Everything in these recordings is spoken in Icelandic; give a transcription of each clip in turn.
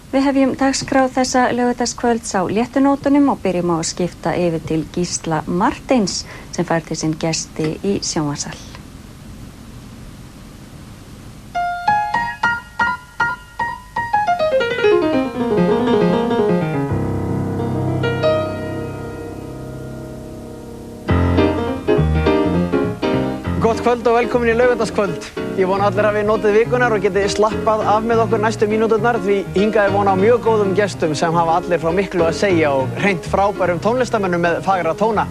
Við hefjum dagskrá þessa laugardagskvölds á léttunótunum og byrjum á að skipta yfir til Gísla Marteins sem fær til sinn gesti í sjónvarpssal. Gott kvöld og velkomin í laugardagskvöld. Ég vona allir hafi notið vikunar og geti slappað af með okkur næstu mínúturnar því hingað vona á mjög góðum gestum sem hafa allir frá miklu að segja og hreint frábærum tónlistarmönnum með fagra tóna.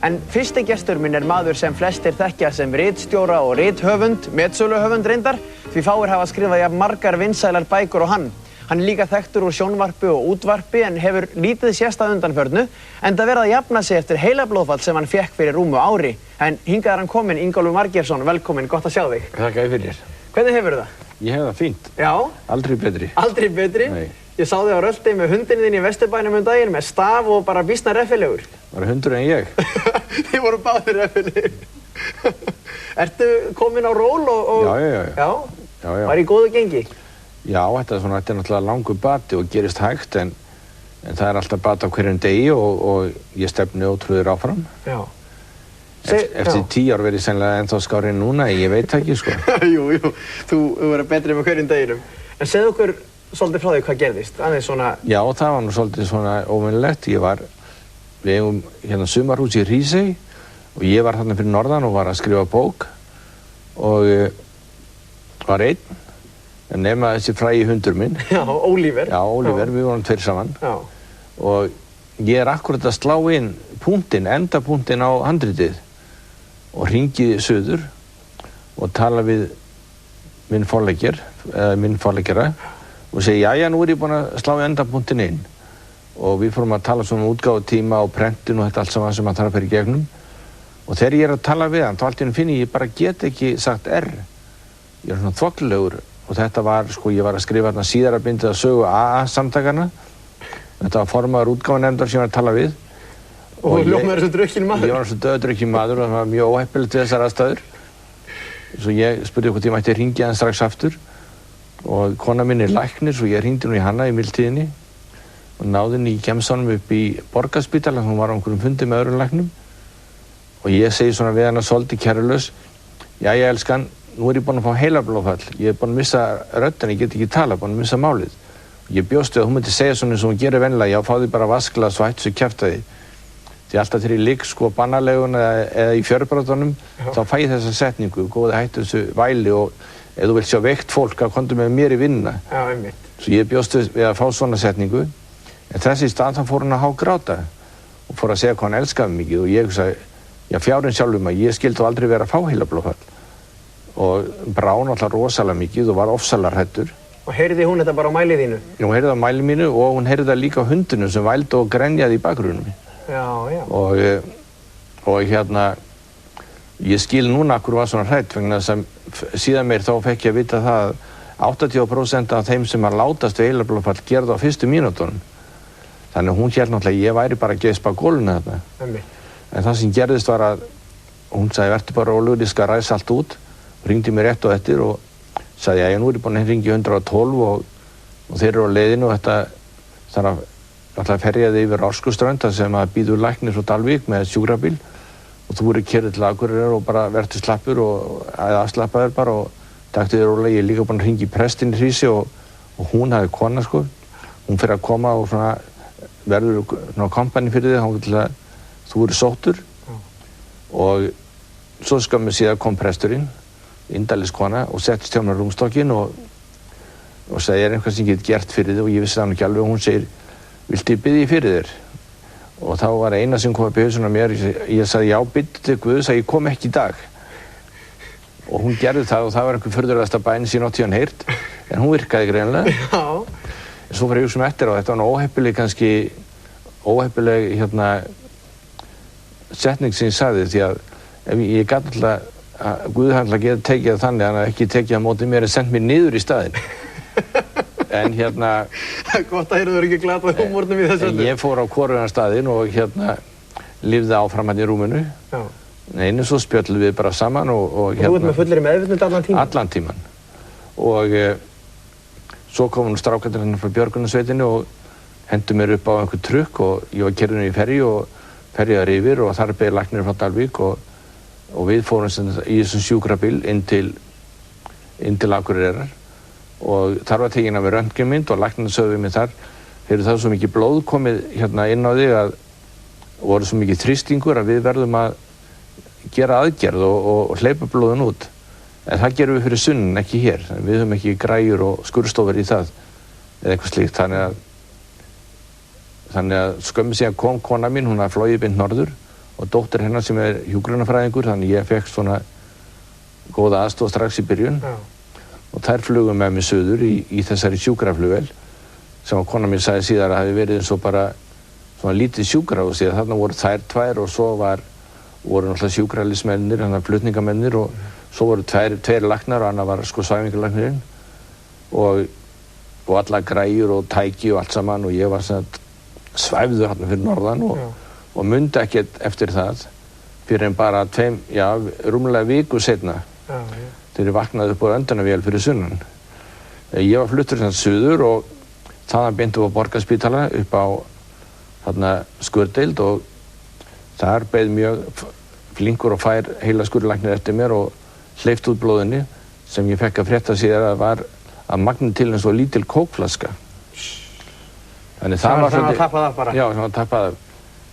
En fyrsti gestur minn maður sem flestir þekkja sem ritstjóra og rithöfund, metsöluhöfund reyndar, því fáir hafa skrifað jafn margar vinsælar bækur og hann. Hann líka þekktur úr sjónvarpi og útvarpi en hefur lítið sést að undanförnu enda verið að jafna sig eftir heilablóðfall sem hann fékk fyrir rúmu ári. En hingað hann kominn, Ingólfur Margeirsson, velkominn, gott að sjá þig. Þakka fyrir. Hvernig hefur það? Ég hef það fínt. Já? Aldrei betri. Aldrei betri? Nei. Ég sá þig á rölti með hundinn þinn í Vesturbænum daginn með staf og bara býsna reffilegur. Var hundur en ég? Þið voru báðir reffilegir. Ertu kominn á ról og... Já. Var í góðu gengi? Já, þetta er náttúrulega langur bati og gerist hægt en það er alltaf bati á hverjum degi og ég stefni ótrúður áfram. Já. Eftir 10 ár verið sennilega ennþá skárri en núna, ég veit ekki, sko. Jú, þú verður betri með hverjum deginum. En segðu okkur svolítið frá því hvað gerðist, aðeins svona... Já, það var nú svolítið svona óvenjulegt. Við eigum hérna sumarhús í Hrísey og ég var þarna fyrir norðan og var að skrifa bók og var einn. En nema þessi frægi hundur minn. Já, Ólífer. Já, Ólífer, við vorum tveir saman. Já. Og ég er akkurat að slá inn endapunktinn á handritið og hringi suður og tala við minn forleggjara og segi, jæja, nú er ég búinn að slá endapunktinn inn. Og við fórum að tala svona um útgáfutíma og prentun og þetta allt saman sem hann þarf að fara í gegnum. Og þegar ég er að tala við hann, þá allt í einu finn ég bara get ekki sagt R. Ég er svona þvoglilegur. Og þetta var, sko, ég var að skrifa þarna síðara bindið að sögu AA-samtakana. Þetta var formaður útgáfanefndar sem ég var að tala við. Og hljómaður svo drukkinn maður. Ég var svo döðdrukkinn maður og það var mjög óheppilegt við þessar aðstæður. Svo ég spurði hvort ég mætti hringja hann strax aftur. Og kona mín er læknir, svo ég hringdi nú í hana í mildtíðinni. Og náði henni í gemsanum upp í Borgarspítala, hún var á einhverjum fundi með öðrum læknum. Og ég segi svona við hana svolítið kærulaus, jæja elskan, nú er ég búinn að fá heilablóðfall. Ég er búinn að missa röddina, ég get ekki tala, búinn að missa málið. Ég bjóst við að hún myndi segja svona eins og hún gerir venjulega, já, fá því bara vasklas og hættu svo kjaftaði. Því alltaf þegar ég ligg sko bannalegun eða í fjörbrotunum, þá fæ ég þessa setningu, góði hættu þessu væli og ef þú vilt sjá veikt fólk að komdu með mér í vinnuna. Já, einmitt. Svo ég bjóst við að fá svona setningu, en þessi stað þá fór hún að hágráta og fór að segja hvað hann elskaði mikið og ég sagði, já, fjárinn sjálfum að ég skildi aldrei vera að fá heilablóðfall. Og brá náttúrulega rosalega mikið og var ofsalega hræddur. Og heyrði hún þetta bara á mælið þínu? Hún heyrði það á mælið mínu og hún heyrði það líka á hundinu sem vældi og grenjaði í bakgrunum. Já. Og hérna, ég skil núna akkur var svona hrædd vegna þess að síðan meir þá fekk ég að vita það að 80% af þeim sem að látast við heilablóðfall gera það á fyrstu mínútunum. Þannig að hún hélt náttúrulega ég væri bara að geispa á gólfinu þarna. En það sem gerðist var að hún sagði, vertu bara rólegur, ég skal ræsa allt út. Hringdi mér rétt og eftir og sagði, já, nú er ég búinn að hringja 112 og þeir eru á leiðinu og þetta þarf að náttúrulega ferjaði yfir Orkuströnd þar sem að býður læknir frá Dalvík með sjúkrabíl og þú voru keyrður til Akureyrar og bara vertu slappur eða afslappaður bara og taktu þér rólega. Ég er líka búinn að hringja í prestinn í Hrísi og hún hafði kona, sko. Hún fyrir að koma og svona verður svona kompani fyrir þig til að þú voru sóttur og svo skömmu síðan kom presturinn indæliskona og settist hjá mér á rúmstokkinn og sagði, er eitthvað sem ég get gert fyrir þig og ég vissi það nú ekki alveg og hún segir, viltu ég biðja fyrir þér? Og þá var eina sem kom að biðja svona mér, ég sagði, já, biðtu til Guðs að ég kom ekki í dag. Og hún gerði það og það var einhver furðulegasta bæn sem ég átti hann heyrt, en hún virkaði greinilega. Já. En svo fyrir ég hugsa eftir og þetta var nú óheppileg setning sem ég sagði því að ef ég gat alltaf að Guð hann geta tekið það þannig að hann ekki tekið á móti mér en sendt mér niður í staðinn. En hérna... Það er gott að þú ekki glatað húmórnum í þessu. En ég fór á hvorugan staðinn og lifði áfram hann í rúminu. Já. Einu svo spjöllum við bara saman og þú ert með fullri meðvitund allan tíman? Allan tíman. Og svo kom hún strákarnir hérna frá björgunarsveitinni og hentu mér upp á einhver trukk og ég var keyrður í ferju og ferjaður yfir og þar beið læknir frá Dalvík og við fórum í þessum sjúkrabíl inn til Akureyrar og þar var tekin af mér röntgenmynd og læknirinn sögðu við mig þar, það er svo mikið blóð komið hérna inn á þig að voru svo mikið þrýstingur að við verðum að gera aðgerð og hleypa blóðin út. En það gerum við fyrir sunnan, ekki hér. Við höfum ekki græjur og skurðstofur í það eða eitthvað slíkt. Þannig að skömmu síðan kom kona mín, hún hafði flogið beint norður og dóttir hennar sem er hjúkrunarfræðingur, þannig ég fekk svona góða aðstoð strax í byrjun. Og þær flugu með mig suður í þessari sjúkraflugvél sem kona mín sagði síðar að hafi verið eins og bara svona lítið sjúkrahús því að þarna voru þær tvær og svo voru náttúrulega sjúkralismennir, hann flutningamennir og svo voru tveir læknar og annar var sko svæfingarlæknirinn og alla græjur og tæki og allt saman og ég var svæfður hérna fyrir norðan og mundi ekkert eftir það fyrir en bara rúmlega viku seinna þegar ég vaknaði upp á öndunarvél fyrir sunnan. Ég var fluttur suður og þaðan beint upp á Borgarspítala upp á skurðdeild og þar beið mjög flinkur og fær heilaskurðlæknir eftir mér og hleypt út blóðinni sem ég fekk að frétta síðar að var að magni til eins og lítil kókflaska. Þannig það var svona tappað af bara? Já, sem var tappað af.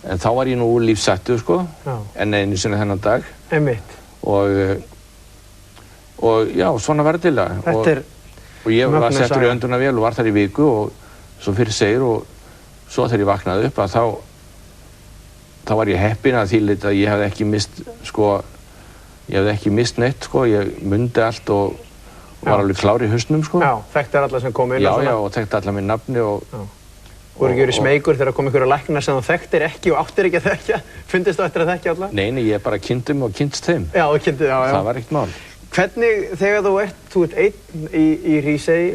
En þá var ég nú lífsættur sko, en einu sinni þennan dag. Einmitt. Og já, svona var þetta til það. Og ég var settur í öndunarvél og var þar í viku og svo fyrir segir og svo þegar ég vaknaði upp að þá var ég heppinn að því leyti að ég hefði ekki mist neitt sko, ég mundi allt og var alveg klár í hausnum sko. Já, þekktir alla sem kom inn og svona. Já, og þekkti alla með nafni og voru ekki verið smeykur þegar kom einhverja læknar sem þú þekktir ekki og áttir ekki að þekkja? Fundist þú eftir að þekkja alla? Nei, ég bara kynnti mig og kynntist þeim. Já, þú kynntið, já. Það var ekkert mál. Hvernig, þegar þú ert einn í Hrísey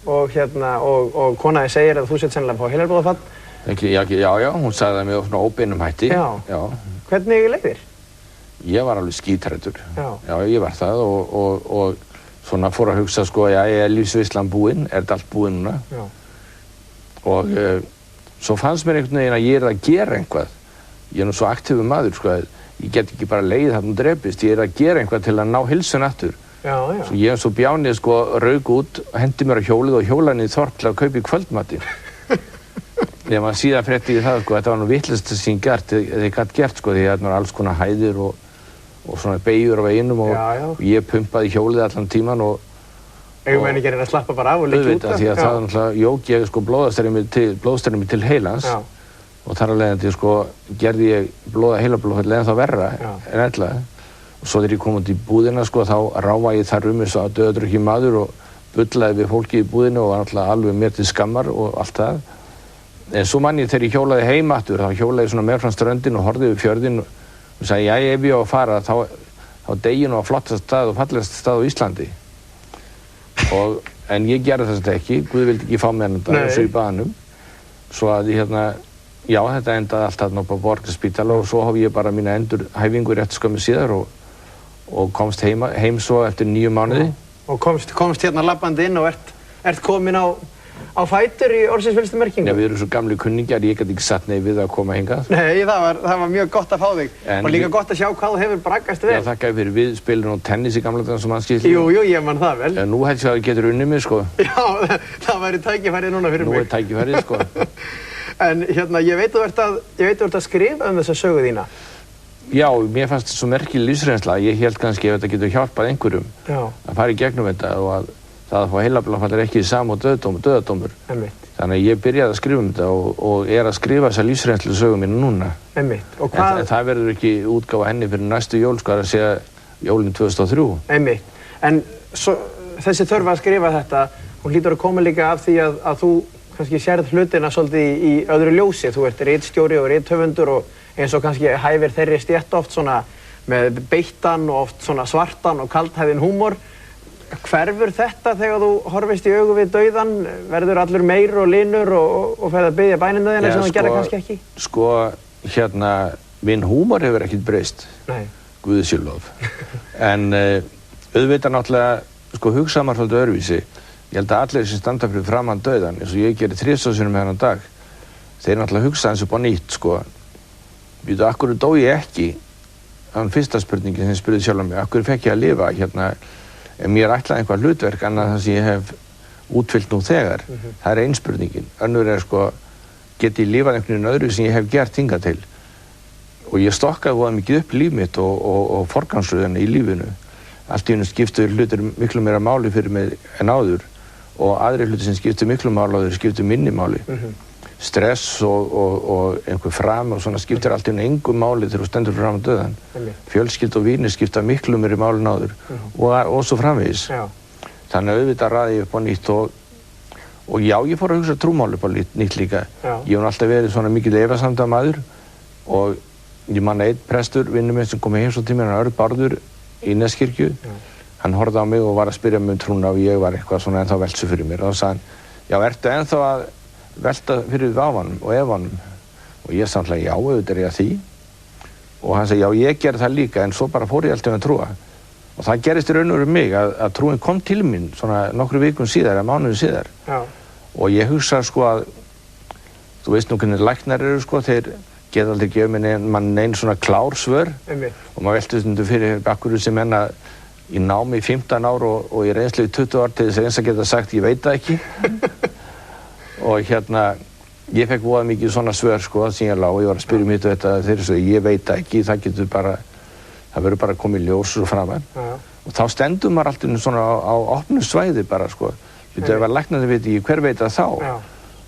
og konaði segir að þú sett sennilega að fá heilablóðafall? Já, hún sagði það með svona óbeinum hætti. Já. Hvernig leið þér? Ég var alveg skítræddur. Já, ég var það og svona fór að hugsa sko, er lífsveislan búinn? Er þetta allt búinn núna? Já. Og svo fannst mér einhvern veginn að ég að gera einhvað. Ég nú svo aktífur maður sko, ég get ekki bara leið þarna og drepist, ég að gera einhvað til að ná heilsun aftur. Já. Svo ég svo bjánið sko, rauk út, hendi mér á hjólið og hjólaði í þorp til að kaupa í kvöldmati. Þegar maður síðan frétti í það sko, þetta var nú vitlaust sem ég gat gert sko, því að það var alls konar hæðir og svona beygjur á veginum og ég pumpaði hjólið allan tíman og eigum við ekki að slappa bara af og liggja út af? Því að það náttúrulega jók ég sko blóðstreymi til heilans og þar af leiðandi sko gerði ég heilablóðfall en þá verra en ella og svo þegar ég kom út í búðina sko þá ráfa ég þar eins og dauðadrukkin maður og bullaði við fólki í búðinu og var náttúrulega alveg mér til skammar og allt það en svo mann ég þegar ég hjólaði heim aftur þá hjólaði ég svona með frá ströndin og horfði við fjörðin og sagði ef ég á að fara þá deyja nú á flottast stað og fallegast stað á Íslandi en ég gerði þetta ekki, Guð vildi ekki fá mig hennan dag og svo í baðanum svo að þetta endaði allt þarna upp á Borgarspítala og svo hóf ég bara mína endurhæfingu rétt skömmu síðar og komst heim svo eftir 9 mánuði og komst hérna labbandi inn og ert komin á fætur í orðsins fyllstu merkingu? Nei, við erum svo gamli kunningjar, ég gæti ekki satt nei við að koma hingað. Nei, það var mjög gott að fá þig og líka gott að sjá hvað þú hefur braggast vel. Já, þakka fyrir, við spilum nú tennis í gamla daga sem mannskildi. Jú, ég man það vel. Nú held ég að þú getur unnið mig, sko. Já, það væri tækifærið núna fyrir mig. Nú tækifærið, sko. En ég veit þú ert að skrifa þessa sögu þína. Já, mér fannst þetta svo merkileg lífsreynsla. Ég hélt kannski að þetta getur hjálpað einhverjum að fara í gegnum þetta og að það að fá heilablóðfall ekki sama og dauðadómur. Þannig að ég byrjaði að skrifa þetta og að skrifa þessa lífsreynslu sögu mína núna. En það verður ekki útgáfa henni fyrir næstu jól, sko, að segja jólin 2003. En þessi þörf að skrifa þetta, hún hlýtur að koma líka af því að þú kannski sérð hlutina svolítið í öðru ljósi. Þú ert ritstjóri og rithöfundur og eins og kannski hæfir þeirri stétt oft svona með beittan og oft svona svartan og kaldhæðinn húmor. Hverfur þetta þegar þú horfist í augu við dauðann? Verður allur meir og linur og ferð að biðja bænina þína sem þú gerði kannski ekki? Sko, minn húmor hefur ekkert breyst. Nei. Guði sé lof. En auðvitað náttúrulega, sko, hugsa maður svolítið öðruvísi. Ég held að allir sem standa fyrir framan dauðan, eins og ég gerir 3 sinnum þennan dag, þeir náttúrulega hugsa hans upp á nýtt, sko. Býtu, af hverju dó ég ekki? Það var fyrsta spurningin sem spurði sjálf mig, af hverju fekk ég að lifa hérna, ef mér ætlaði einhvað hlutverk annað það sem ég hef útfyllt nú þegar. Það er ein spurningin. Önnur sko, get ég lifað einhvern veginn öðru sem ég hef gert hingað til? Og ég stokkaði voða mikið upp líf mitt og forgangsröðuna í lífinu. Allt í hennu skiptu hlutir miklu meira máli fyrir mig en áður og aðrir hlutir sem skiptu miklu máli áður skiptu minni máli. Stress og einhver fram og svona skiptir allt í hennu engu máli þegar þú stendur fram á döðan. Fjölskylda og vínir skipta miklu meiri máli en áður og svo framvegis. Þannig að auðvitað raði ég upp á nýtt og já, ég fór að hugsa trúmál upp á nýtt líka. Ég hef alltaf verið svona mikið efasemdamaður og ég man einn prestur, vinur minn sem kom í heimsókn til mér, hann Örn Bárður í Neskirkju. Hann horfði á mig og var að spyrja mig trúna og ég var eitthvað svona ennþá velsu fyrir mér. Og þá sagði hann, já, ertu ennþá að velta fyrir váfanum og efanum? Og ég samtlaði, já, auðvitað er ég að því. Og hann sagði, já, ég gerði það líka, en svo bara fór ég alltaf að trúa. Og það gerist í raun og veru mig að trúin kom til mín svona nokkru vikum síðar, eða mánuðum síðar. Og ég hugsa sko að, þú veist nú hvernig læknar eru sko, þeir geta aldrei gefið mann neinn svona klár svör. Og maður velti stundu fyrir akkur sem enna í námi í 15 ár og í reynslu í 20 ár til þess að eins að geta sagt ég veit það ekki. Og hérna, ég fekk voða mikið svona svör sko sem ég lá og ég var að spyrja mitt og þetta þeir svo ég veit það ekki, það getur bara, það verður bara komið ljós og framan. Og þá stendur maður alltaf svona á opnu svæði bara sko. Þetta var læknandi veit ekki hver veit það þá.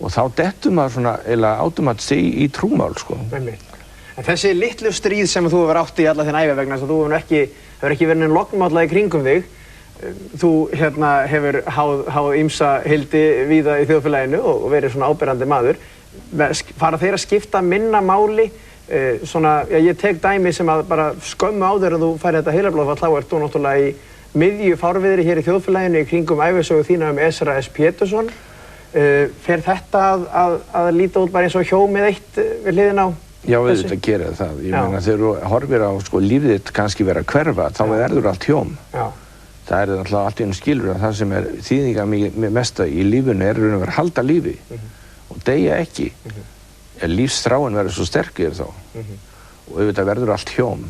Og þá dettur maður svona eiginlega átumatist í trúmál sko. En þessi litlu stríð sem þú hefur átt í alla þinn ævi vegna þess að þú hefur ekki verið neinn lognmálla í kringum þig. Þú hefur háð ýmsa hildi víða í þjóðfélaginu og verið svona áberandi maður. Fara þeir að skipta minna máli? Svona, já, ég tek dæmi sem að bara skömmu áður að þú færi þetta heilablóðfall, þá ert þú náttúrulega í miðju fárviðri hér í þjóðfélaginu í kringum ævisögu þína Ezra S. Pétursson. Fer þetta að líta út bara eins og hjómið eitt við hliðina á þessu? Já, auðvitað gerir það. Ég meina þegar þú horfir á sko, lífið þitt kannski vera að hverfa, þá verður allt hjóm. Það er náttúrulega allt í einu skilur að það sem er þýðinga mesta í lífinu er að vera halda lífi og deyja ekki. Lífsþráin verður svo sterkir þá og auðvitað verður allt hjóm.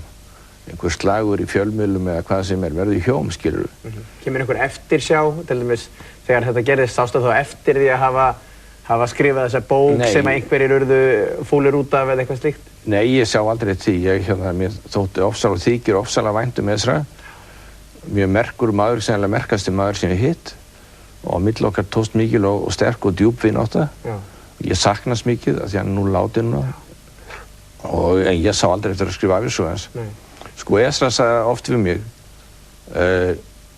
Einhver slagur í fjölmiðlum eða hvað sem verður hjóm, skilur við. Kemur einhver eftirsjá, til dæmis þegar þetta gerðist, sástu þá eftir því að hafa skrifað þessa bók sem að einhverjir urðu fúlir út af eða eitthvað slíkt? Nei, ég sjá aldrei því. Mér þótti þykir ofsalega vænt Ezra. Mjög merkur maður, sennilega merkasti maður sem ég hitt. Og á milli okkar tókst mikil og sterk og djúp vinátta. Ég saknast mikið af því hann er nú látinn en ég sá aldrei eftir að skrifa ævisögu hans. Sko, Ezra sagði oft við mig,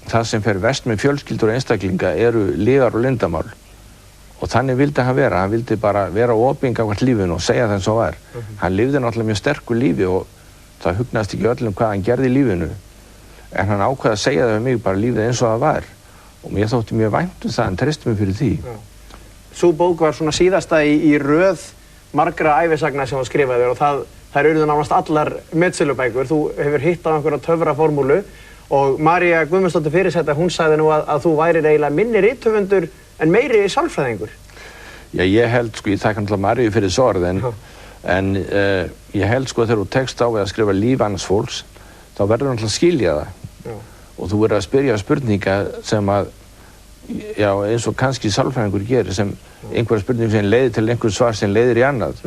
það sem fer verst með fjölskyldur og einstaklinga eru lygar og leyndarmál. Og þannig vildi hann vera. Hann vildi bara vera opinn gagnvart lífinu og segja það eins og var. Hann lifði náttúrulega mjög sterku lífi og það hugnaðist ekki öllum hvað hann gerði í lífinu. En hann ákvað að segja það við mig, bara lífið eins og það var. Og mér þótti mjög vænt það, hann treysti mig fyrir því. Sú bók var svona síðasta í röð margra ævisagna sem hann skrifaði og þær urðu nánast allar metsölubækur. Þú hefur hitt á einhverja töfraformúlu og María Guðmundsdóttir fyrirsæta, hún sagði nú að þú værir eiginlega minni rithöfundur en meiri sálfræðingur. Já, ég held sko, ég þakka náttúrulega Maríu fyrir þessu orð en ég held sko þegar þú tekst á við að skrifa líf annars fólks, þá verður náttúrulega að skilja það. Og þú verður að spyrja spurninga sem að, já, eins og kannski sálfræðingur gerir, sem einhverja spurning sem leiðir til einhver svar sem leiðir í annað,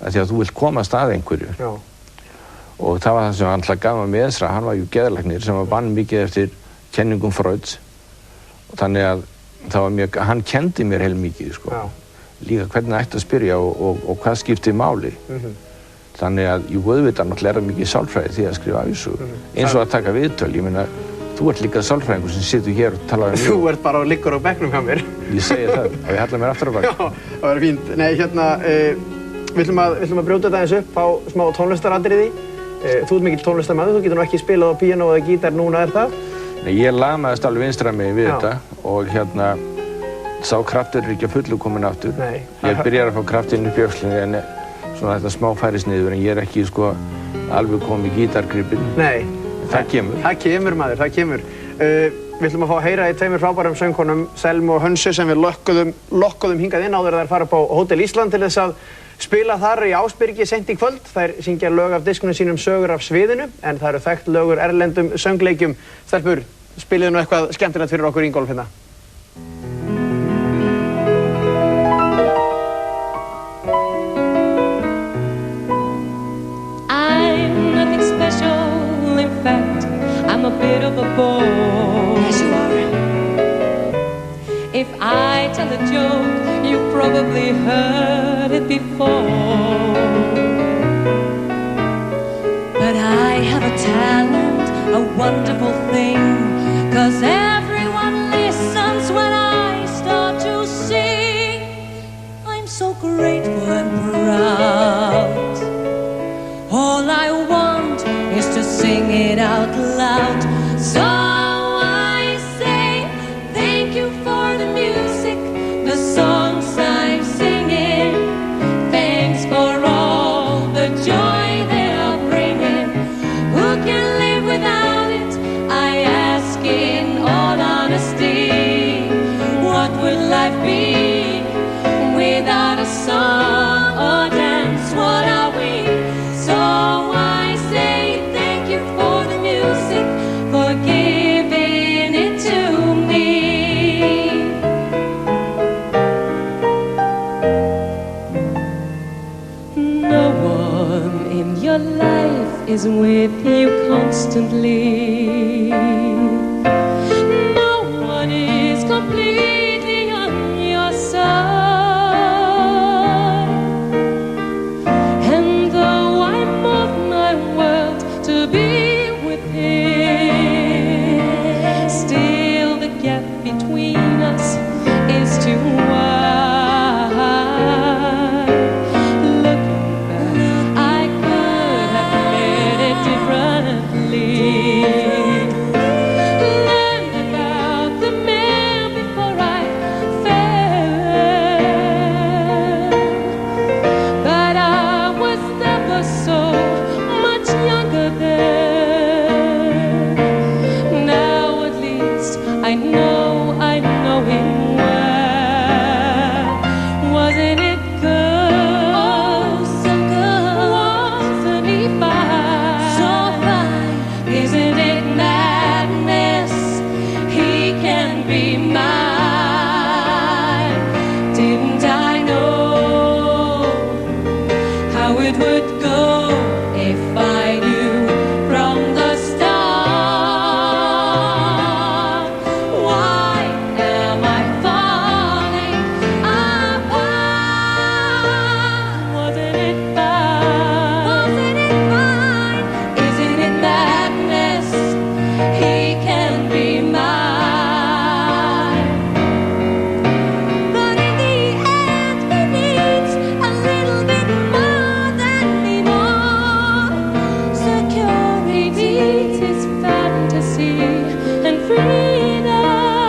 af því að þú vilt komast að einhverju. Og það var það sem hann gaf með Ezra, hann var ju geðlæknir sem vann mikið eftir kenningum Freuds. Og þannig að það var mjög, hann kendi mér heilmikið, sko. Líka hvernig ætti að spyrja og hvað skipti máli. Þannig að ég auðvitað náttúrulega er mikið sálfræði því að skrifa ævisögu. Eins og að taka viðtöl, ég meina, þú ert líka sálfræðingur sem situr hér og talar um Þú ert bara og liggur á bekknum hjá mér. Ég segi það, og ég hallar mér aftur á bak. Já, það verður fínt. Nei, við ætlum að brjóta þetta eins upp á smá tónlistaratriði. Þú ert mikill tónlistarmaður, þú getur nú ekki spilað á píanó eða gítar núna, er það? Nei, ég lamaðist alveg vinstra megin við þetta og sá kraftur er ekki að fullu komin aftur. Nei. Ég byrjar að fá kraftinn upp í öxlinni en svona þetta smá færist niður en ég er ekki sko alveg komið í gítargripinn. Nei. Það kemur. Það kemur maður, það kemur. Við ætlum að fá að heyra í tveimur frábærum söngkonum, Selmu og Hönsu, sem við lokkuðum hingað inn áður þær fara upp á Hótel Ísland til þess að spila þar í Ásbyrgi seint í kvöld. Þær syngja lög af diskunum sínum Sögur af sviðinu, en það eru þekkt lögur erlendum söngleikjum. Stelpur, spiliðu nú eitthvað skemmtilegt fyrir okkur Ingólf hérna. I'm nothing special, in fact, I'm a bit of a bore. Yes, you are. If I tell a joke, you've probably heard it before. But I have a talent, a wonderful thing, 'cause everyone listens when I start to sing. I'm so grateful and proud. All I want is to sing it out loud. So I say thank you for the music, the songs I'm singing. Thanks for all the joy they are bringing. Who can live without it? I ask in all honesty. What would life be without a song or dance? What are we? So I say thank you for the music, for giving it to me. No one in your life is with you constantly. No one is completely on your side. And though I move my world to be with him, still the gap between us is too wide. Looking back, I could have made it differently. Learned about the man before I fell. But I was never so much younger then. Now at least I know him well. Wasn't it good? Oh, so good. Wasn't he fine? So fine. Isn't it madness? He can be mine. Didn't I know how it would go if I knew from the start? Why am I falling apart? Wasn't it fine? Wasn't it fine? Isn't it madness? He can be mine. But in the end, he needs a little bit more than me more. Security, his fantasy, and freedom.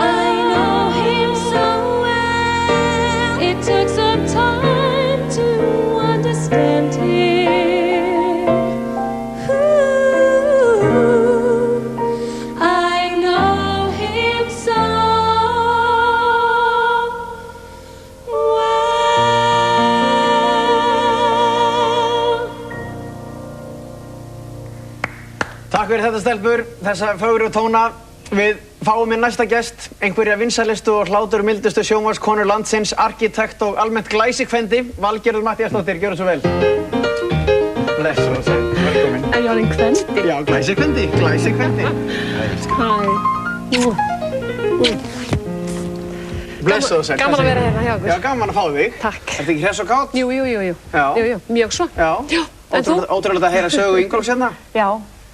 I know him so well. It took some time to understand him. Ooh, I know him so well. Takk fyrir þetta stelpur, þessa fögru tóna. Við fáum inn næsta gest, einhverja vinsælustu og hláturmildustu sjónvarpskonur landsins, arkitekt og almennt glæsikvendi, Valgerður Matthíasdóttir, gjörðu svo vel. Blessuð og sæl, velkomin. Er ég orðin kvendi? Já, glæsikvendi. Blessuð og sæl. Gaman að vera hérna hjá okkur. Já, gaman að fá þig. Takk. Ertu ekki hress og kát? Jú, Já. mjög svo. Já. Já, en þú? Ótrúlega að heyra sögu Ingólfs hérna. Já,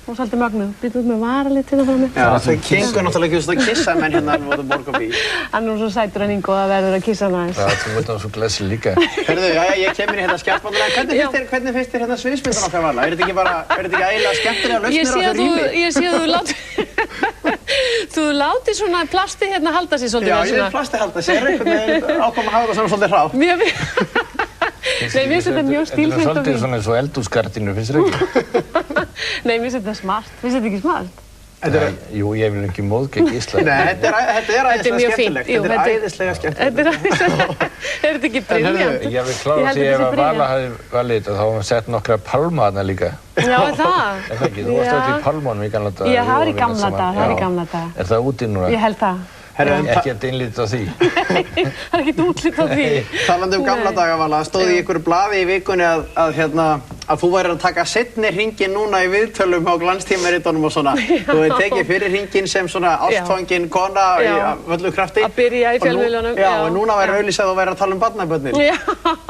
hún er svolítið mögnuð. Býtum við með varalit hérna frá mig. Já, þau gengur náttúrulega ekki að kissa menn hérna alveg út á Borgarbí. Hann er nú svo sætur en Ingo að verður að kissa hann aðeins. Já, þú veit hann svo glæsileg líka. Herðu, já, ég kem inn í hérna skjaldbandurinn. Hvernig finnst þér hérna sviðsmyndan okkar Vala? Er þetta ekki ægilega skemmtilega lausnir á þessu rými? Ég sé að þú látir svona plasti hérna halda sig svolítið Já, vel ég svona. vil plasti halda sér, einhvern veginn ákvæm að hafa það svona svolítið hrátt. Nei, mér finnst þetta mjög stílhreint og Svolítið fínt. svona eins og eldhúsgardínur, finnst þér ekki? Nei, mér finnst þetta smart. Finnst þetta ekki smart? Jú, ég vil ekki móðgegn Gísla. Nei, þetta er æðislega skemmtilegt. Jú, Þetta er æðislega skemmtilegt. Er þetta ekki briljant? Ég vil klára því ef að Vala hafði valið þetta, þá hefum við sett nokkra pálma þarna líka. Já, það? Er það ekki? Þú varst öll í pálmánum í gamla daga. Já, það var í gamla daga, Er það úti núna? Ég held það. Ekki að innlítið á því. Það er ekkert útlít á því. Talandi gamla daga, Vala, stóð í einhverju blaði í vikunni að þú værir að taka seinni hringinn núna í viðtölum á glanstímaritunum og svona. Þú hefði tekið fyrir hringinn sem svona ástfangin kona í öllu krafti. Að byrja í fjölmiðlunum. Já, og núna væri auglýsað og væri að tala um barnabörnin. Já.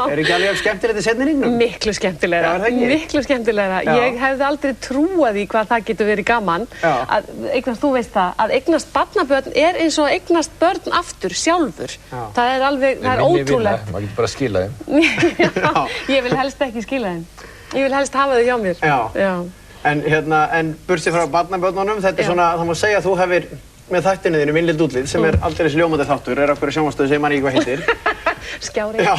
Er ekki alveg skemmtilegt í seinni hringnum? Miklu skemmtilegra. Miklu skemmtilegra. Ég hefði aldrei trúað í hvað það getur verið gaman. Að eignast, þú veist það, að eignast barnabörn er eins og eignast börn aftur sjálfur. Það er alveg, það er ótrúlegt. Maður getur bara að skila þeim. Ég vil helst ekki skila þeim. Ég vil helst hafa þau hjá mér. Já. En burtséð frá barnabörnunum, þetta er svona, það má segja að þú hefur með þættinu þínu Innlit útlit, sem er aldeilis ljómandi þáttur, er okkur sjónvarpsstöð sem mann ekki hvað heitir. Skjári. Já.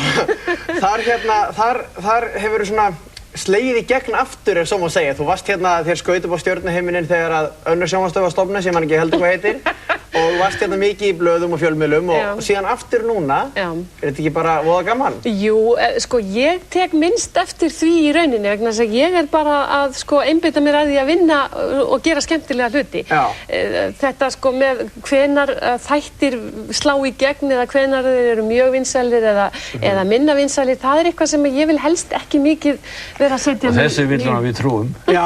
Þar hefur þú svona slegið í gegn aftur, ef svo má segja. Þú varst hérna þér skaut upp á stjörnuhimininn þegar að önnur sjónvarpsstöð var stofnuð, sem mann ekki heldur hvað heitir. Og þú varst hérna mikið í blöðum og fjölmiðlum og síðan aftur núna, er þetta ekki bara voða gaman? Jú, sko ég tek minnst eftir því í rauninni vegna þess að ég er bara að sko einbeita mér að því að vinna og gera skemmtilega hluti. Þetta sko með hvenar þættir slá í gegn eða hvenar þeir eru mjög vinsælir eða minna vinsælir, það er eitthvað sem ég vil helst ekki mikið vera að setja mig í. Og þessi vill hann að við trúum. Já.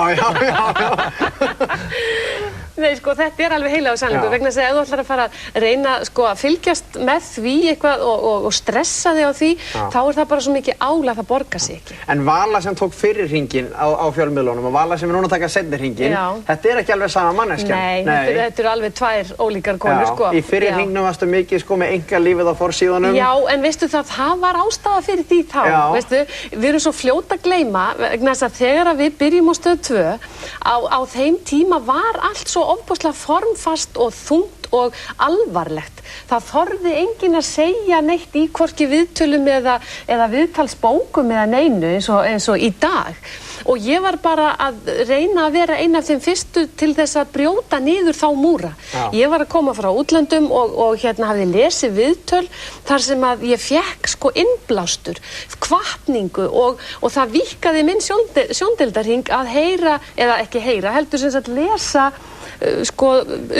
Nei, sko, þetta er alveg heilagur sannleikur vegna þess að ef þú ætlar að fara að reyna sko að fylgjast með því eitthvað og stressa þig á því, þá er það bara svo mikið álag, það borgar sig ekki. En Vala sem tók fyrir hringinn á fjölmiðlunum og Vala sem er núna að taka seinni hringinn, þetta er ekki alveg sama manneskjan. Nei, þetta eru alveg tvær ólíkar konur, sko. Í fyrir hringnum varstu mikið sko með engalífið á forsíðunum. Já, en veistu það var ástæða fyrir því þá, veistu, við erum svo fljót að gleyma vegna þess að þegar við byrjum á Stöð 2, á þeim tíma var allt svo ofboðslega formfast og þungt og alvarlegt. Það þorði enginn að segja neitt í hvorki viðtölum eða viðtalsbókum eða neinu eins og í dag. Og ég var bara að reyna að vera einn af þeim fyrstu til þess að brjóta niður þá múra. Ég var að koma frá útlöndum og hafði lesið viðtöl þar sem að ég fékk sko innblástur, hvatningu og það víkkaði minn sjóndeildarhring að heyra, eða ekki heyra, heldur sem sagt lesa sko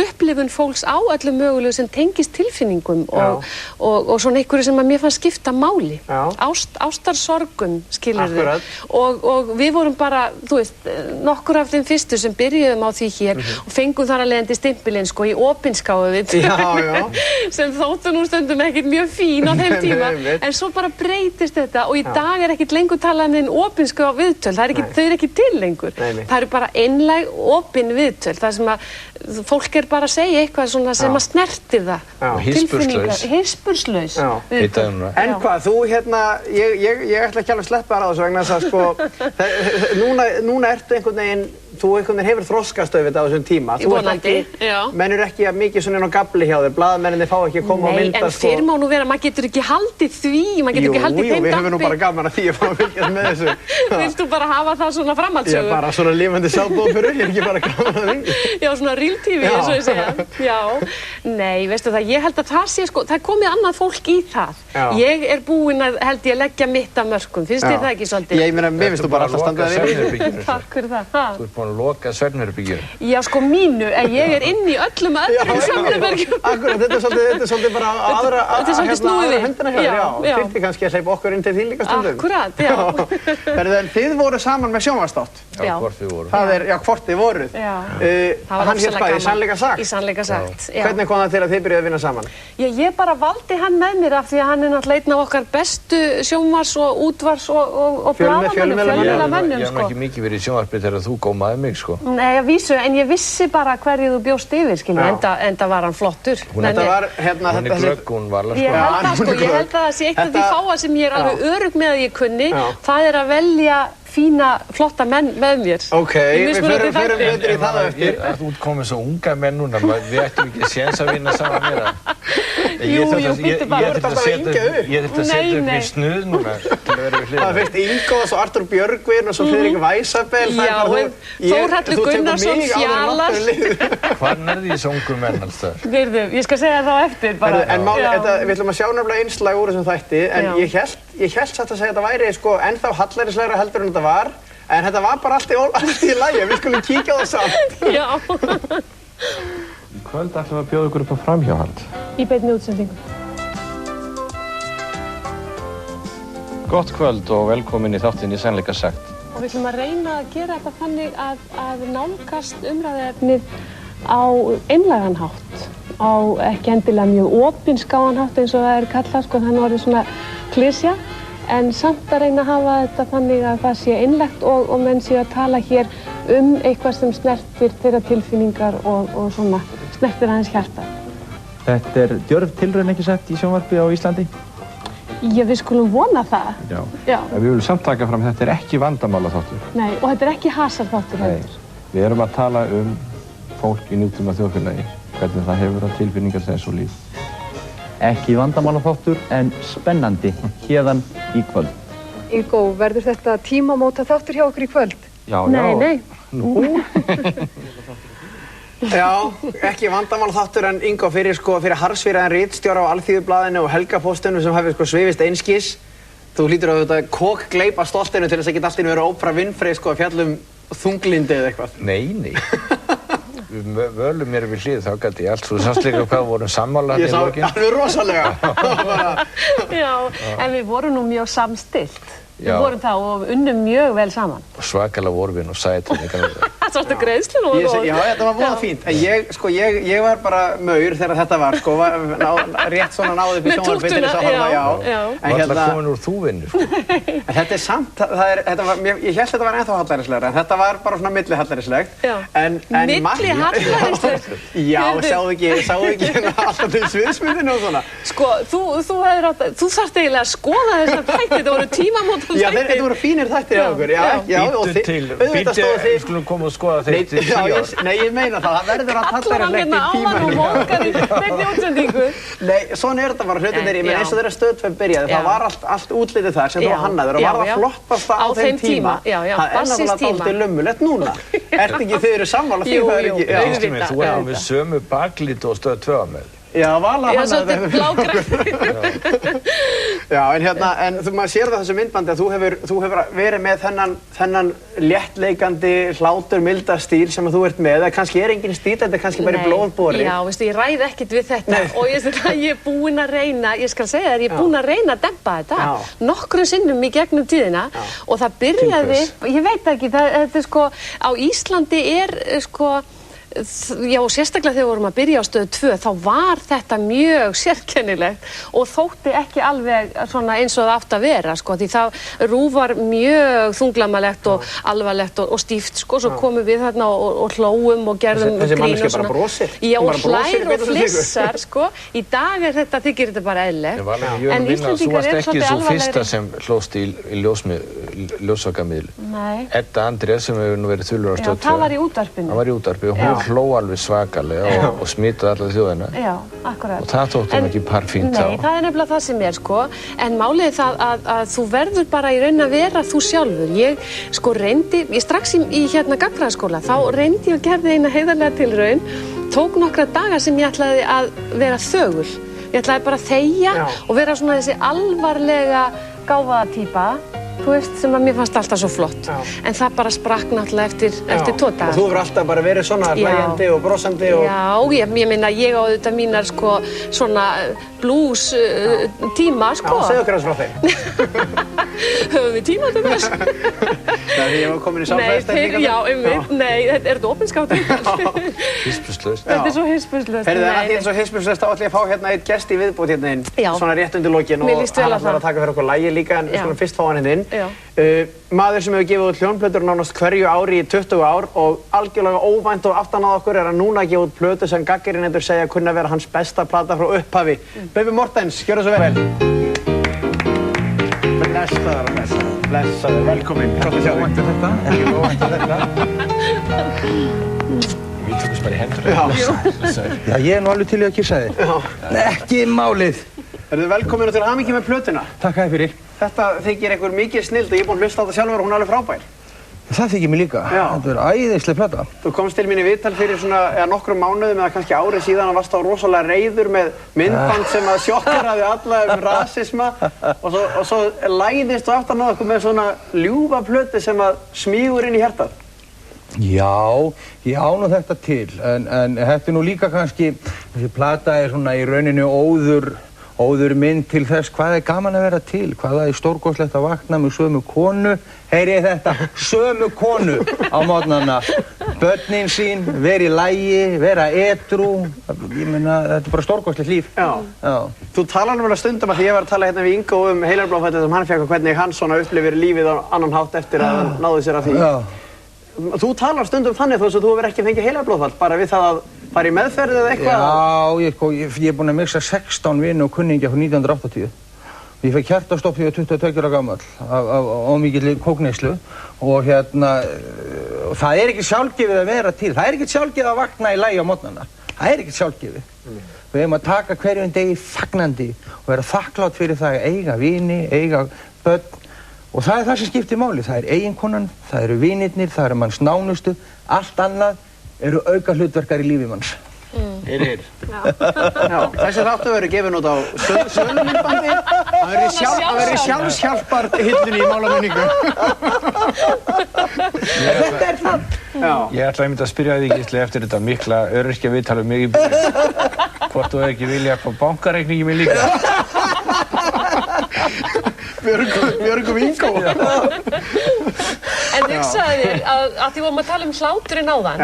upplifun fólks á öllum mögulegu sem tengist tilfinningum og svona einhverju sem að mér fannst skipta máli. Ástarsorgum, skilurðu. Og við vorum bara, þú veist, nokkur af þeim fyrstu sem byrjuðum á því hér og fengum þar að leiðandi stimpilinn sko í opinskáðu sem þóttu nú stundum ekkert mjög fín á þeim tíma, en svo bara breytist þetta og í dag er ekkert lengur talað um opinská viðtöl, þau eru ekki til lengur. Það eru bara einlæg opin viðtöl, það sem að fólk er bara að segja eitthvað svona sem að snertir það. Hispurslaus. En hvað, þú ég ætla ekki alveg að sleppa þér á þessu vegna þess að sko, núna ertu einhvern veginn, þú hefur þroskast auðvitað á þessum tíma. Menn eru ekki mikið svona inn á gafli hjá þér, blaðamenninni fá ekki að koma og mynda sko. Nei, en fyrr má nú vera, maður getur ekki haldið því, maður getur ekki haldið þeim gafli. Jú, við höfum nú bara gaman að því að fá að fylgjast með þessu. Vilt þú bara hafa það svona framhaldssögu? Ég er bara svona lifandi sábófuru, ég er ekki bara gaman að því. Já, svona real TV, eins og ég segja. Já, nei, veistu það, ég held að það sé sko, það er komið annað fólk í það. Ég er búin að, held ég, leggja mitt af mörkum. Finnst þér það ekki svolítið? Ég meina, mér finnst þú bara alltaf standað þér. Takk fyrir það. Þú ert búin að loka svefnherberginu. Já, sko mínu, en ég er inn í öllum öðrum svefnherbergjum. Akkurat, þetta er svolítið bara aðra höndina hjá þér. Já, þyrfti kannski að hleypa okkur inn til þín líka stundum. Akkurat, já. Þið voru saman með sjónvarpsþátt. Já, hvort þið voru. Það er, já, hvort þið voruð. Hann hét hvað, í Sannleika sagt? Í Sannleika sagt, já. Hvernig kom það til að þið byrjuðu að vinna saman? Ég bara valdi hann með mér af því að hann er náttúrulega einn af okkar bestu sjónvars og útvars og fjölmiðlamönnum, Ég hef ekki mikið verið í sjónvarpi þegar þú gómaði mig, sko. Nei, að vísu, en ég vissi bara hverju þú bjóst yfir, skilja, enda var hann flottur. Þetta var, hún er glögg, hún var alveg, sko. Ég held að það sé eitt af því fáa sem ég er alveg örugg með að ég kunni, það er að velja fína, flotta menn með mér. Ok, við förum betur í það eftir. Þú ert komið svo unga menn núna, við ættum ekki séns að vinna saman meira. Jú, býttu bara. Ég þurfti að setja upp í snuð núna til að vera við hliðina. Það fyrst Ingo og svo Artur Björgvin og svo Friðrik Væsabel. Já, Þórhallur Gunnarsson, Fjalar. Hvar nærði þessi ungu menn alls þar? Heyrðu, ég skal segja það á eftir bara. En við ætlum að sjá nefnilega einslag úr þessum þætti, en ég hélt satt að segja að þetta væri sko ennþá hallærislegra heldur en þetta var, en þetta var bara allt í lagi, við skulum kíkja á það samt. Já. Í kvöld ætlum við að bjóða ykkur upp á framhjáhald. Í beinni útsendingu. Gott kvöld og velkomin í þáttinn í Sannleika sagt. Og við ætlum að reyna að gera þetta þannig að nálgast umræðuefnið á einlægan hátt, á ekki endilega mjög opinskáan hátt eins og það er kallað, sko, þannig orðið svona klysja, en samt að reyna að hafa þetta þannig að það sé einlægt og menn sé að tala hér eitthvað sem snertir þeirra tilfinningar og svona snertir aðeins hjarta. Þetta er djörf tilraun ekki sagt í sjónvarpi á Íslandi? Já, við skulum vona það. Já. En við viljum samt taka fram að þetta er ekki vandamálaþáttur. Nei, og þetta er ekki hasarþáttur heldur. Við erum að tala fólk í nútíma þjóðfélagi, hvernig það hefur að tilfinningar þess og líf. Ekki vandamálaþáttur, en spennandi, héðan í kvöld. Ingo, verður þetta tímamóta þáttur hjá okkur í kvöld? Já. Nei. Nú. Já, ekki vandamálaþáttur en Ingo fyrir harðsvíraðan ritstjóra á Alþýðublaðinu og Helgapóstinu sem hefur svifist einskis. Þú hlýtur að kokgleypa stoltinu til þess að geta allt í einu verið Oprah Winfrey að fjalla þunglindi eða eitthvað. Nei. Við völum mér við hlið, þá gæti ég allt. Þú sást líka hvað vorum sammála í lokin. Ég sá alveg rosalega. Já, en við vorum nú mjög samstillt. Við vorum það og unnum mjög vel saman. Og svakalega vorum við nú sætin. Sástu greiðslun og góð. Já, þetta var voða fínt. En ég var bara maur þegar þetta var, rétt svona náði upp í sjónvarpið til þess að horfa, já. Var alltaf komin úr þúvinni, En þetta er samt, ég hélt þetta var ennþá hallærislegra, en þetta var bara svona milli hallærislegt. Milli hallærislegt? Já, sáu ekki alltaf til sviðsmyndinu og svona. Sko, þú þarft eiginlega að skoða þessar þætti, þetta voru tímamót. Já, þetta voru fínir þættir hjá okkur, Við skulum koma og skoða þeir til 10 ára. Nei, ég meina það verður að hallærislegt í tímanum. Allar hann og mókar í beinni útsendingu. Nei, svona þetta bara hlutinir, ég meina eins og þeirra Stöð 2 byrjaði, það var allt útlitið þar sem þú hannaður og var það flottasta á þeim tíma. Það er náttúrulega dálítið lummulegt núna. Ertu ekki, þið eru sammála því það er ekki? Jú, þú erum við sömu baklít og Stöð 2 með. Já, Vala hann að þetta. Blágræn. Já, en maður sér það þessu myndbandi að þú hefur verið með þennan léttleikandi, hláturmilda stíl sem að þú ert með. Það kannski er engin stíl, þetta er kannski bara í blóðbori. Já, veistu, ég ræð ekkert við þetta og ég er búin að reyna, ég skal segja þér, ég er búin að reyna að dempa þetta nokkrum sinnum í gegnum tíðina og það byrjaði, ég veit ekki, þetta er sko, á Íslandi er sko, já, sérstaklega þegar við vorum að byrja á Stöð 2 þá var þetta mjög sérkennilegt og þótti ekki alveg svona eins og það átti að vera, sko, því það RÚV var mjög þunglamalegt og alvarlegt og stíft, sko, svo komum við þarna og hlóum og gerðum grín og svona. Þessi manneskja bara brosir. Já, og hlær og flissar, sko. Í dag þykir þetta bara eðlilegt. En Íslendingar eru svolítið alvarlegri. Þú varst ekki svo fyrsta sem hlóst í ljósvakamiðl. Nei. Edda Andrés sem hefur nú verið þullur á Stöð 2. Já, það var í útvarpinu. Það var í útvarpinu og hún hló alveg svakalega og smitaði alla þjóðina. Já, akkurat. Og það þótti ekki parfínt þá. Nei, það er nefnilega það sem er, sko. En málið er það að þú verður bara í raun að vera þú sjálfur. Ég strax í gagnfræðaskóla, þá reyndi ég og gerði eina heiðarlega tilraun, tók nokkra daga sem ég ætlaði að vera þögul. Ég ætlaði bara að þegja og vera svona þessi alvarlega gáfaða týpa. Þú veist, sem að mér fannst alltaf svo flott. En það bara sprakk náttúrulega eftir 2 daga. Og þú hefur alltaf bara verið svona hlæjandi og brosandi og... Já, ég meina, ég á auðvitað mínar, sko, svona blues tíma, sko. Já, segðu okkur aðeins frá þeim. Höfum við tíma til þess? Þegar ég var komin í sálfræðistemninga. Já, nei, er þetta opinskátt? Hispurslaust. Þetta er svo hispurslaust. Heyrðu, að því þetta er svo hispurslaust, þá ætla ég að fá hérna einn gest í viðbót hérna inn. Svona rétt undir lokin og hann ætlar að taka fyrir okkur lagi líka en svona fyrst fá hann hérna inn. Maður sem hefur gefið út hljómplötur nánast hverju ári í 20 ár og algjörlega óvænt og aftan á okkur er að núna gefa út plötu sem gagnrýnendur segja kunna vera hans besta plata frá upphafi. Baby Mortens, gjörðu svo vel. Blessaður og blessaður. Blessaður, velkomin. Gott að sjá þig. Ekki óvænt þetta. Við tökumst bara í hendur. Já, ég nú alveg til í að kissa þig. Ekki málið. Verðu velkomin og til hamingju með plötuna. Takk fyrir. Þetta þykir einhver mikið snilld og ég er búinn að hlusta á þetta sjálfur og hún er alveg frábær. Það þykir mér líka. Þetta er æðisleg plata. Þú komst til mín í viðtal fyrir svona nokkrum mánuðum eða kannski ári síðan og varst á rosalega reiður með myndband sem að sjokkeraði alla rasisma og svo læðist þú aftan á okkur með svona ljúfa plötu sem að smýgur inn í hjartað. Já, ég á nú þetta til, en þetta er nú líka kannski, þessi plata er svona í rauninni óður mynd til þess hvað er gaman að vera til, hvað það er stórkostlegt að vakna með sömu konu, heyrið þetta, sömu konu á morgnana, börnin sín, vera í lagi, vera edrú, ég meina, þetta er bara stórkostlegt líf. Já. Þú talar nú vel að stundum að því ég var að tala hérna við Ingo heilablóðfællið sem hann fekk og hvernig hann svona upplifir lífið á annan hátt eftir að hann náði sér að því. Já. Þú talar stundum þannig þó að þú hefur ekki fengið heilablóðfall, bara við það að fara í meðferð eða eitthvað? Já, ég er búinn að missa 16 vini og kunningja frá 1980. Ég fekk hjartastopp þegar ég var 22 ára gamall af ómikilli kókneyslu og það er ekki sjálfgefið að vera til. Það er ekki sjálfgefið að vakna í lagi á morgnana. Það er ekki sjálfgefið. Við eigum að taka hverjum degi fagnandi og vera þakklátt fyrir það að eiga vini, eiga börn. Og það er það sem skiptir máli. Það er eiginkonan, það eru vinirnir, það eru manns nánustu, allt annað eru auka hlutverkar í lífi manns. Já, þessi þáttu verður gefin út á sölumyndbandi. Það verður sjálfshjálpar hillunni í málamenningu. Þetta er það. Ég ætla einmitt að spyrja þig Gísli eftir þetta mikla öryrkja viðtal um mig í byrjun. Hvort þú ekki vilja fá bankareikningi mig líka? Björgum Ingo. En hugsaðu þér að því vorum að tala hláturinn áðan.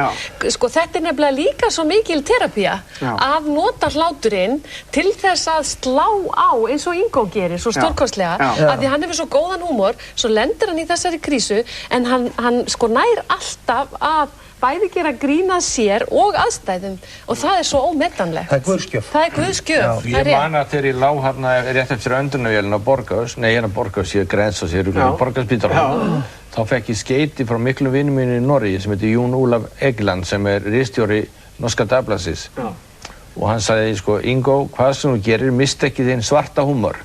Sko þetta er nefnilega líka svo mikil terapía að nota hláturinn til þess að slá á eins og Ingo gerir svo stórkostlega. Af því hann hefur svo góðan húmor, svo lendir hann í þessari krísu en hann sko nær alltaf að bæði gera grín að sér og aðstæðum og það er svo ómetanlegt. Það er guðsgjöf. Það er guðsgjöf. Ég man að þegar ég lá hérna rétt eftir öndunarvélina á Borgarhús, nei hérna Borgarhús, ég er Grens og sér Borgarspítalanum, þá fekk ég skeyti frá miklum vinum mínu í Noregi sem heitir Jón Ólaf Egeland sem er ritstjóri Norska Dagblaðsins. Og hann sagði sko, Ingo, hvað sem þú gerir, mist ekki þinn svarta húmor.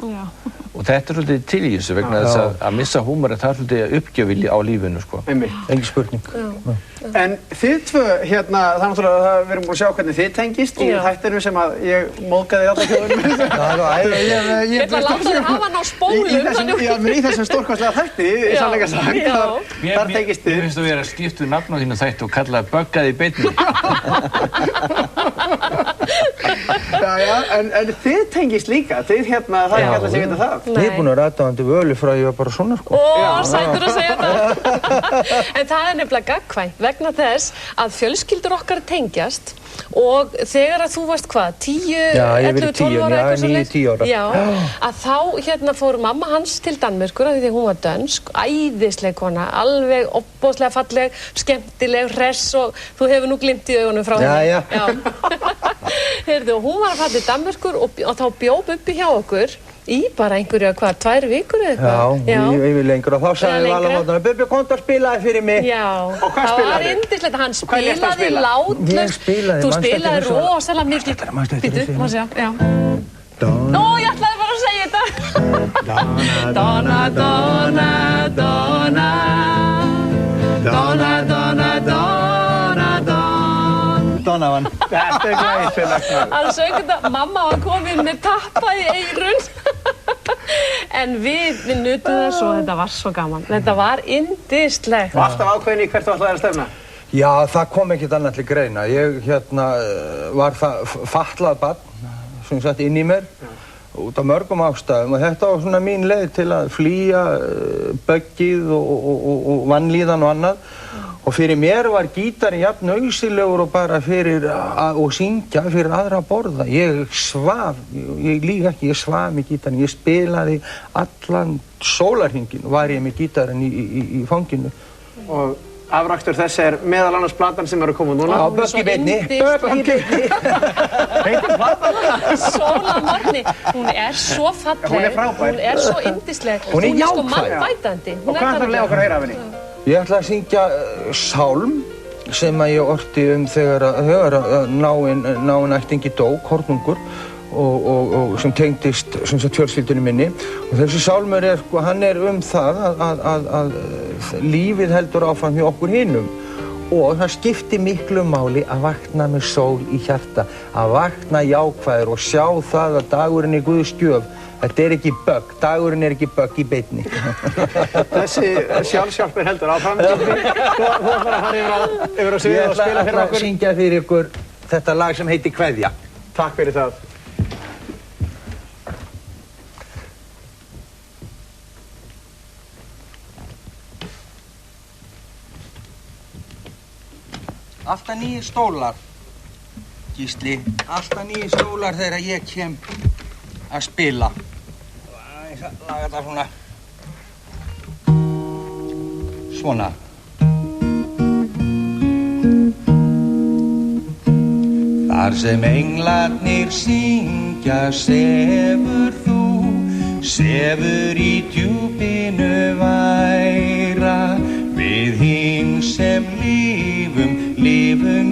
Og þetta er svolítið til í þessu vegna þess að missa húmor það er svolítið uppgjöf á lífinu sko. Engin spurning. En þið tvö hérna, það er náttúrulega að við erum búin að sjá hvernig þið tengist í þættinu sem að ég móðgaði alla þjóðunum. Ég ætla að láta þér hafa hann á spólum. Í þessum stórkostlega þætti, í sannleika sagt, þar tengist þið. Mér finnst þú verið að skipta nafn á þínu þætti og kalla það böggaði í beinni. En þið tengist líka, þið hérna, það er ekki alltaf að segja það. Ég er búinn að ræta á hann völu frá ég var bara svona sko. Sætur að segja það. En það er nefnilega gagnkvæmt vegna þess að fjölskyldur okkar tengjast og þegar að þú varst hvað, 10, 11, 12 ára eitthvað svo leið? 9-10 ára. Já, að þá hérna fór mamma hans til Danmerkur af því hún var dönsk, æðisleg kona, alveg opbóðslega falleg, skemmtileg, hress og þú hefur nú glimt í augunum frá henni. Já. Heyrðu, og hún var að fara til Danmerkur og þá bjó Bubbi hjá okkur í bara einhverja, 2 vikur eða eitthvað? Já, yfir lengur og þá sagði Vala mótana, Bubbi, komdu að spilaði fyrir mig. Já, og hvað það var yndislegt, hann spilaði látlaust. Ég spilaði, þú spilaði rosalega mikið. Býtu, má sjá, já. Nó, ég ætlaði bara að segja þetta. Donna, Donna, Donna, Donna, Donna, Donna, Donna vann. Þetta er glæsilegt. Hann söng þetta, mamma var komin með tappa í eyrun. En við nutum það svo, þetta var svo gaman. Þetta var yndislegt. Og alltaf ákveðin í hvert þú ætlaðir að stefna? Já, það kom ekkert annað til greina. Ég var fatlað barn, sem sagt, inn í mér, út af mörgum ástæðum og þetta var svona mín leið til að flýja böggið og vanlíðan og annað. Og fyrir mér var gítarinn jafn nauðsynlegur og bara fyrir að syngja fyrir aðra að borða. Ég svaf, ég lýg ekki, ég svaf með gítarinn. Ég spilaði allan sólarhringinn var ég með gítarinn í fanginu. Og Afrakstur þess meðal annars platan sem að koma núna. Já, Bögg í beinni. Bögg í beinni. Heitir platan? Sól að morgni. Hún svo falleg. Hún frábær. Hún svo yndisleg. Hún sko jákvæð. mannbætandi. Og hvað ætlarðu að leyfa okkur að heyra af henni? Ég ætla að syngja sálm sem að ég orti þegar náinn ættingi dó, kornungur, og sem tengdist fjölskyldunni minni. Og þessi sálmur hann það að lífið heldur áfram hjá okkur hinum. Og það skiptir miklu máli að vakna með sól í hjarta, að vakna jákvæður og sjá það að dagurinn Guðs gjöf. Þetta ekki bögg, dagurinn ekki bögg í beinni. Þessi sjálfshjálp heldur áfram. Þú ætlar að fara yfir á sviðið og spila fyrir okkur. Ég ætla að syngja fyrir ykkur þetta lag sem heitir Kveðja. Takk fyrir það. Alltaf nýjir stólar, Gísli, alltaf nýjir stólar þegar ég kem að spila. Ég laga þetta svona. Svona. Þar sem englarnir syngja sefur þú, sefur í djúpinu væra. Við hin sem lifum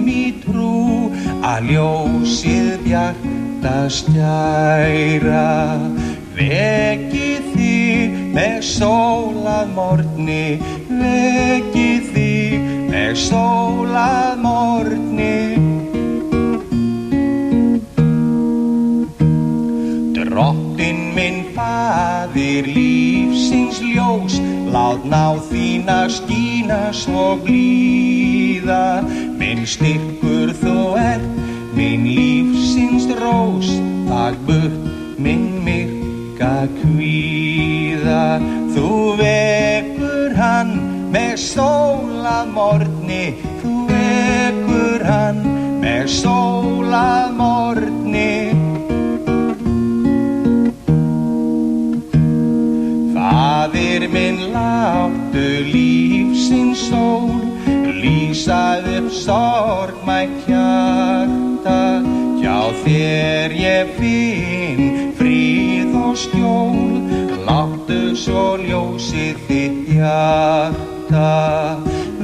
í trú, að ljósið bjarta skæra. Vekki þig með sól að morgni, vekki þig með sól að morgni. Drottinn minn faðir lífsins ljós, lát ná þína skína svo blíða. Minn styrkur þú minn lífsins rós, tak burt minn myrka kvíða. Þú vekur hann með sól að morgni, þú vekur hann með sól að morgni. Faðir minn láttu lífsins sól, lýsa upp sorgmætt hjarta. Hjá þér ég finn frið og skjól, láttu svo ljósið þitt hjarta.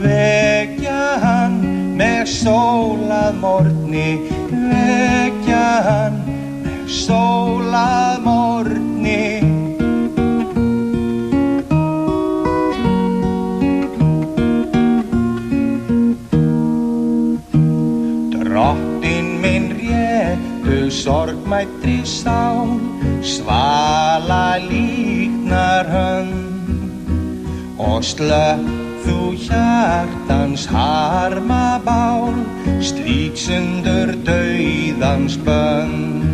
Vekja hann með sól að morgni, vekja hann með sól að morgni. Drottinn minn réttu sorgmættri sál, svala líknar hönd. Og slökk þú hjartans harmabál, slík sundur dauðans bönd.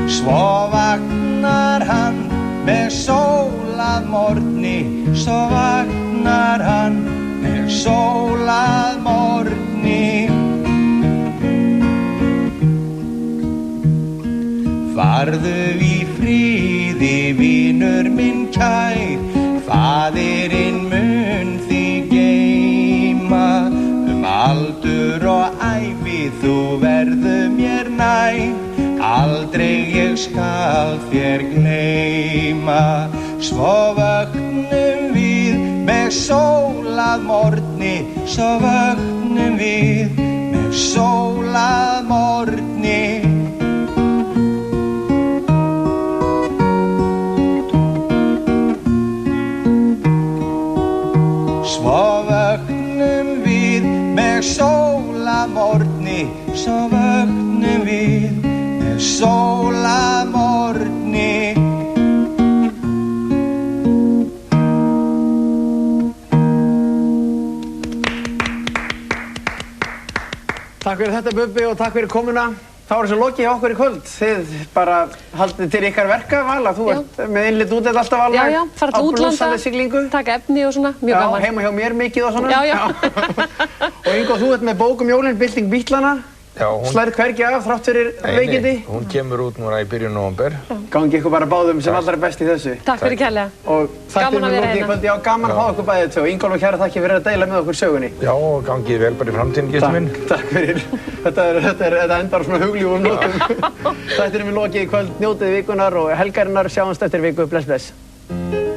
Svo vaknar hann með sól að morgni, svo vaknar hann með sól að morgni. Farðu í friði, vinur minn kær, faðirinn mun þig geyma. Aldur og ævi þú verðu mér nær, aldrei ég skal þér gleyma. Svo vöknum við með sól að morgni, svo vöknum við með sól að morgni. Svo vöknum við með sól að morgni, svo vöknum við með sól að morgni. Takk fyrir þetta Bubbi og takk fyrir komuna. Þá er þessu lokið hjá okkur í kvöld. Þið bara haldið til ykkar verkaval, þú ert með innlit útið alltaf alveg. Já, fara til útlanda, taka efni og svona, mjög gaman. Já, heima hjá mér mikið og svona. Já. Og Ingo, þú ert með bók jólin, Bylting Bítlana. slær hvergi af þrátt fyrir veikindi. Nei, hún kemur út núna í byrjun nóvember. Gangi ykkur bara báðum sem allra best í þessu. Takk fyrir kærlega. Og þættinum er lokið í kvöld. Já, gaman að fá okkur bæðið tvö. Ingólfur, kærar þakkir fyrir að deila með okkur sögunni. Já, og gangið vel bara í framtíðinni, gestur minn. Takk fyrir. Þetta endar á svona hugljúfum nótum. Þættinum er lokið í kvöld. Njótið vikunar og helgarinnar. Sjáumst eftir viku. Bless, bless.